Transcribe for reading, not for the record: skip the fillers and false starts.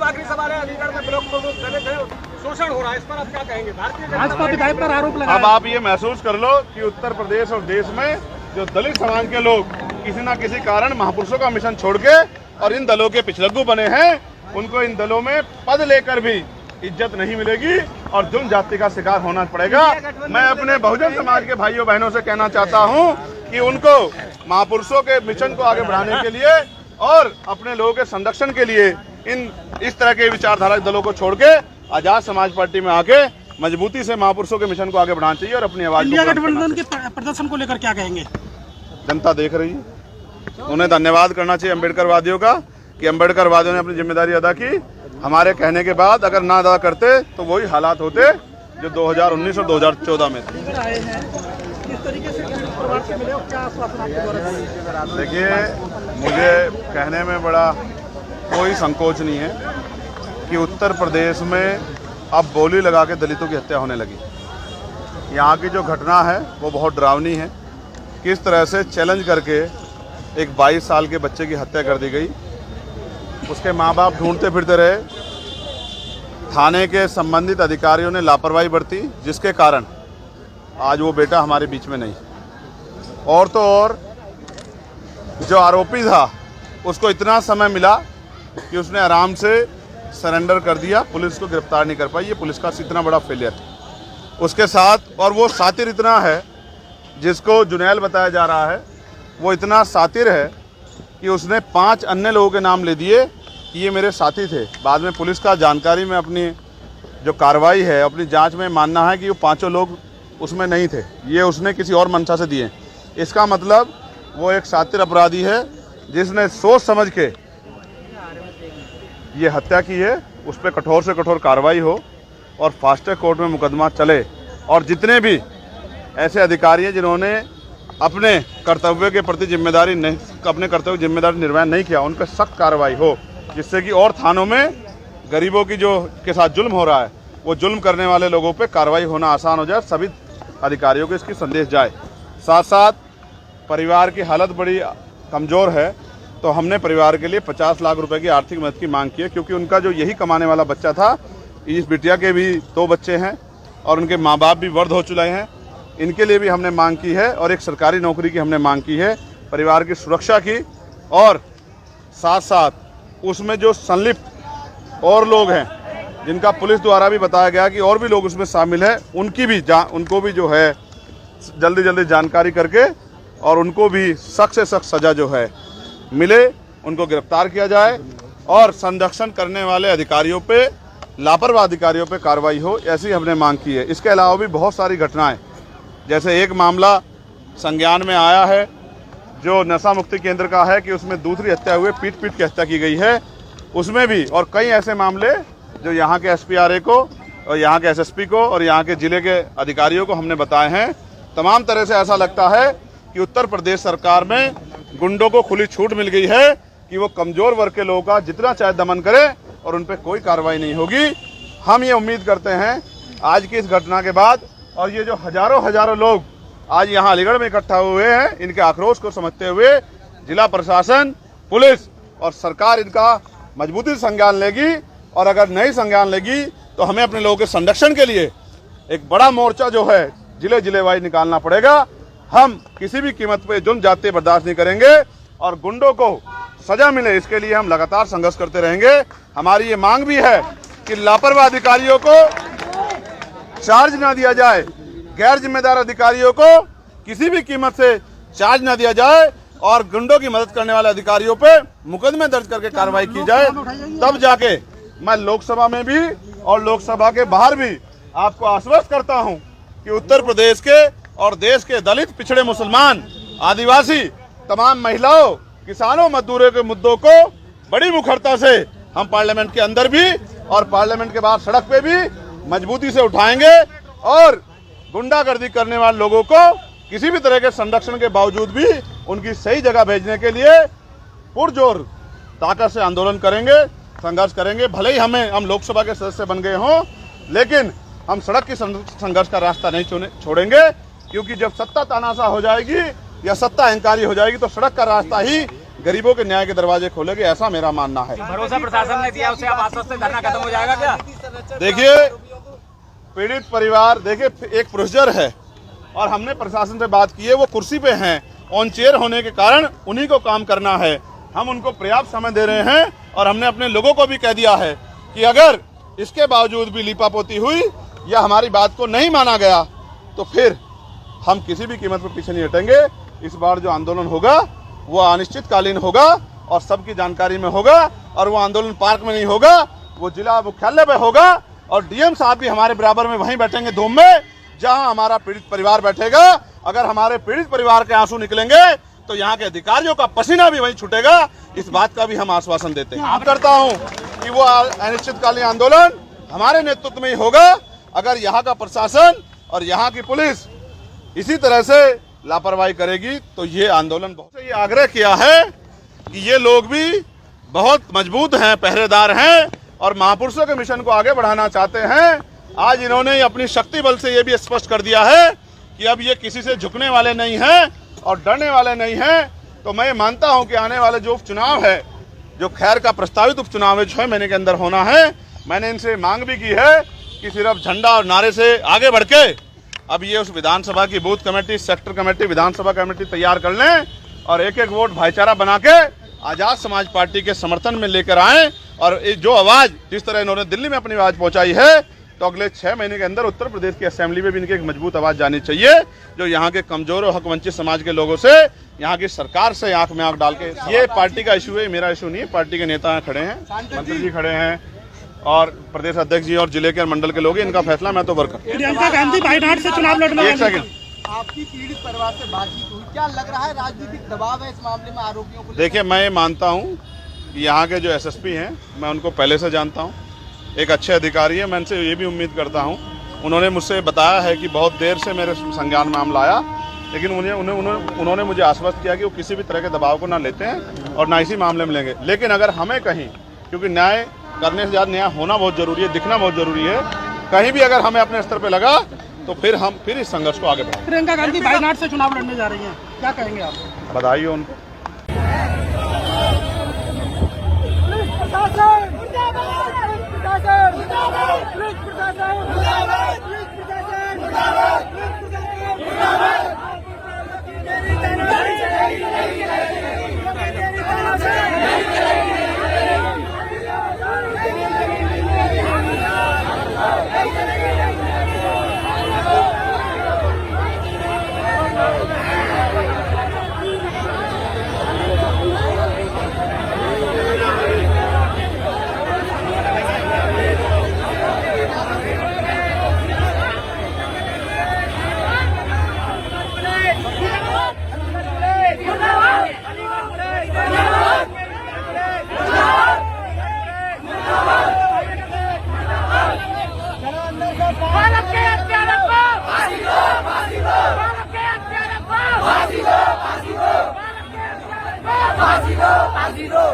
साहब आखिरी सवाल है, अलीगढ़ में ब्लॉक दलित है, शोषण हो रहा है, इस पर आप क्या कहेंगे? भारतीय भाजपा विधायक पर आरोप लगा। अब आप ये महसूस कर लो कि उत्तर प्रदेश और देश में जो दलित समाज के लोग किसी न किसी कारण महापुरुषों का मिशन छोड़ के और इन दलों के पिछलग्गू बने हैं, उनको इन दलों में पद लेकर भी इज्जत नहीं मिलेगी और जुल्म जाति का शिकार होना पड़ेगा। मैं अपने बहुजन समाज के भाइयों बहनों से कहना चाहता हूं कि उनको महापुरुषों के मिशन को आगे बढ़ाने के लिए और अपने लोगों के संरक्षण के लिए इस तरह के विचारधारा दलों को छोड़ के आजाद समाज पार्टी में आके मजबूती से महापुरुषों के मिशन को आगे बढ़ाना चाहिए और अपनी आवाज। इंडिया गठबंधन के प्रदर्शन को लेकर क्या कहेंगे? जनता देख रही है, उन्हें धन्यवाद करना चाहिए अम्बेडकर वादियों का कि अम्बेडकर वादियों ने अपनी जिम्मेदारी अदा की। हमारे कहने के बाद अगर ना अदा करते तो वही हालात होते जो 2019 और 2014 में थे। देखिए, मुझे कहने में बड़ा कोई संकोच नहीं है कि उत्तर प्रदेश में अब बोली लगा के दलितों की हत्या होने लगी। यहाँ की जो घटना है वो बहुत डरावनी है। किस तरह से चैलेंज करके एक 22 साल के बच्चे की हत्या कर दी गई, उसके माँ बाप ढूंढते फिरते रहे, थाने के संबंधित अधिकारियों ने लापरवाही बरती, जिसके कारण आज वो बेटा हमारे बीच में नहीं। और तो और जो आरोपी था उसको इतना समय मिला कि उसने आराम से सरेंडर कर दिया, पुलिस को गिरफ्तार नहीं कर पाई। ये पुलिस का इतना बड़ा फेलियर उसके साथ। और वो सातिर इतना है, जिसको जुनैल बताया जा रहा है, वो इतना सातिर है कि उसने 5 अन्य लोगों के नाम ले दिए कि ये मेरे साथी थे। बाद में पुलिस का जानकारी में अपनी जो कार्रवाई है, अपनी जांच में मानना है कि वो 5 लोग उसमें नहीं थे, ये उसने किसी और मंशा से दिए। इसका मतलब वो एक सातिर अपराधी है जिसने सोच समझ के ये हत्या की है। उस पर कठोर से कठोर कार्रवाई हो और फास्ट ट्रैक कोर्ट में मुकदमा चले, और जितने भी ऐसे अधिकारी हैं जिन्होंने अपने कर्तव्य के प्रति जिम्मेदारी निर्वहन नहीं किया, उन पर सख्त कार्रवाई हो, जिससे कि और थानों में गरीबों की जो के साथ जुल्म हो रहा है, वो जुल्म करने वाले लोगों पे कार्रवाई होना आसान हो जाए। सभी अधिकारियों को इसकी संदेश जाए। साथ साथ परिवार की हालत बड़ी कमज़ोर है, तो हमने परिवार के लिए 50 लाख रुपए की आर्थिक मदद की मांग की है, क्योंकि उनका जो यही कमाने वाला बच्चा था, इस बिटिया के भी 2 बच्चे हैं और उनके माँ बाप भी वृद्ध हो चुके हैं, इनके लिए भी हमने मांग की है और एक सरकारी नौकरी की हमने मांग की है, परिवार की सुरक्षा की। और साथ साथ उसमें जो संलिप्त और लोग हैं, जिनका पुलिस द्वारा भी बताया गया कि और भी लोग उसमें शामिल हैं, उनको भी जो है जल्दी जानकारी करके और उनको भी सख्त से सख्त सज़ा जो है मिले, उनको गिरफ्तार किया जाए और संरक्षण करने वाले अधिकारियों पे, लापरवाह अधिकारियों पे कार्रवाई हो, ऐसी हमने मांग की है। इसके अलावा भी बहुत सारी घटनाएं, जैसे एक मामला संज्ञान में आया है जो नशा मुक्ति केंद्र का है कि उसमें दूसरी हत्या हुई, पीट के हत्या की गई है, उसमें भी, और कई ऐसे मामले जो यहाँ के SPRA को और यहाँ के SSP को और यहाँ के ज़िले के अधिकारियों को हमने बताए हैं। तमाम तरह से ऐसा लगता है कि उत्तर प्रदेश सरकार में गुंडों को खुली छूट मिल गई है कि वो कमज़ोर वर्ग के लोगों का जितना चाहे दमन करे और उन पर कोई कार्रवाई नहीं होगी। हम ये उम्मीद करते हैं आज की इस घटना के बाद, और ये जो हजारों लोग आज यहाँ अलीगढ़ में इकट्ठा हुए हैं, इनके आक्रोश को समझते हुए जिला प्रशासन, पुलिस और सरकार इनका मजबूती से संज्ञान लेगी, और अगर नहीं संज्ञान लेगी तो हमें अपने लोगों के संरक्षण के लिए एक बड़ा मोर्चा जो है जिले वाइज निकालना पड़ेगा। हम किसी भी कीमत पे जुल्म जाति बर्दाश्त नहीं करेंगे और गुंडों को सजा मिले, इसके लिए हम लगातार संघर्ष करते रहेंगे। हमारी ये मांग भी है कि लापरवाह अधिकारियों को चार्ज ना दिया जाए, गैर जिम्मेदार अधिकारियों को किसी भी कीमत से चार्ज ना दिया जाए, और गुंडों की मदद करने वाले अधिकारियों पे मुकदमे दर्ज करके कार्रवाई की जाए। तब जाके मैं लोकसभा में भी और लोकसभा के बाहर भी आपको आश्वस्त करता हूं कि उत्तर प्रदेश के और देश के दलित, पिछड़े, मुसलमान, आदिवासी, तमाम महिलाओं, किसानों, मजदूरों के मुद्दों को बड़ी मुखरता से हम पार्लियामेंट के अंदर भी और पार्लियामेंट के बाहर सड़क पे भी मजबूती से उठाएंगे, और गुंडागर्दी करने वाले लोगों को किसी भी तरह के संरक्षण के बावजूद भी उनकी सही जगह भेजने के लिए पुरजोर ताकत से आंदोलन करेंगे, संघर्ष करेंगे। भले ही हम लोकसभा के सदस्य बन गए हों, लेकिन हम सड़क की संघर्ष का रास्ता नहीं छोड़ेंगे, क्योंकि जब सत्ता तानाशाह हो जाएगी या सत्ता अहंकारी हो जाएगी तो सड़क का रास्ता ही गरीबों के न्याय के दरवाजे खोलेगी, ऐसा मेरा मानना है। भरोसा प्रशासन ने दिया, उसे आप आश्वस्त हैं, धरना खत्म हो जाएगा क्या? देखिए पीड़ित परिवार, देखिए एक प्रोसीजर है और हमने प्रशासन से बात की है, वो कुर्सी पे हैं, ऑन चेयर होने के कारण उन्हीं को काम करना है। हम उनको पर्याप्त समय दे रहे हैं और हमने अपने लोगों को भी कह दिया है कि अगर इसके बावजूद भी लीपापोती हुई या हमारी बात को नहीं माना गया तो फिर हम किसी भी कीमत पर पीछे नहीं हटेंगे। इस बार जो आंदोलन होगा वो अनिश्चितकालीन होगा और सबकी जानकारी में होगा और वो आंदोलन पार्क में नहीं होगा, वो जिला मुख्यालय पे होगा और डीएम साहब भी हमारे बराबर में वहीं बैठेंगे धूम में जहां हमारा पीड़ित परिवार बैठेगा। अगर हमारे पीड़ित परिवार के आंसू निकलेंगे तो यहाँ के अधिकारियों का पसीना भी वहीं छूटेगा, इस बात का भी हम आश्वासन देते हैं। आप करता हूँ कि वो अनिश्चितकालीन आंदोलन हमारे नेतृत्व में ही होगा। अगर यहाँ का प्रशासन और यहाँ की पुलिस इसी तरह से लापरवाही करेगी तो ये आंदोलन बहुत से ये आग्रह किया है कि ये लोग भी बहुत मजबूत हैं, पहरेदार हैं और महापुरुषों के मिशन को आगे बढ़ाना चाहते हैं। आज इन्होंने अपनी शक्ति बल से ये भी स्पष्ट कर दिया है कि अब ये किसी से झुकने वाले नहीं हैं और डरने वाले नहीं हैं। तो मैं मानता हूं कि आने वाले जो उपचुनाव है, जो खैर का प्रस्तावित उपचुनाव है 6 महीने के अंदर होना है, मैंने इनसे मांग भी की है कि सिर्फ झंडा और नारे से आगे बढ़ के अब ये उस विधानसभा की बूथ कमेटी, सेक्टर कमेटी, विधानसभा कमेटी तैयार कर लें और एक एक वोट भाईचारा बना के आज़ाद समाज पार्टी के समर्थन में लेकर आएँ। और जो आवाज़ जिस तरह इन्होंने दिल्ली में अपनी आवाज़ पहुँचाई है तो अगले 6 महीने के अंदर उत्तर प्रदेश की असेंबली में भी इनकी एक मजबूत आवाज़ जानी चाहिए, जो यहाँ के कमजोर और हक वंचित समाज के लोगों से, यहाँ की सरकार से आंख में आंख डाल के। ये पार्टी का इशू है, मेरा इशू नहीं है। पार्टी के नेता खड़े हैं, मंत्री जी खड़े हैं और प्रदेश अध्यक्ष जी और जिले के मंडल के लोग, इनका फैसला, मैं तो वर्कर। प्रियंका गांधी वायनाड से चुनाव लड़ने एक सेकंड, आपकी पीड़ित परिवार से बातचीत हुई, क्या लग रहा है राजनीतिक दबाव है इस मामले में आरोपियों को? देखिए मैं मानता हूँ कि यहाँ के जो एसएसपी हैं मैं उनको पहले से जानता हूँ, एक अच्छे अधिकारी है। मैं उनसे ये भी उम्मीद करता हूँ, उन्होंने मुझसे बताया है कि बहुत देर से मेरे संज्ञान में मामला आया, लेकिन उन्होंने मुझे आश्वस्त किया कि वो किसी भी तरह के दबाव को ना लेते हैं और ना इसी मामले में लेंगे। लेकिन अगर हमें कहीं, क्योंकि न्याय करने से ज़्यादा न्याय होना बहुत ज़रूरी है, दिखना बहुत ज़रूरी है, कहीं भी अगर हमें अपने स्तर पर लगा तो फिर हम इस संघर्ष को आगे बढ़ाएंगे। प्रियंका गांधी वायनाड से चुनाव लड़ने जा रही हैं, क्या कहेंगे आप? बधाई हो उनको। फांसी दो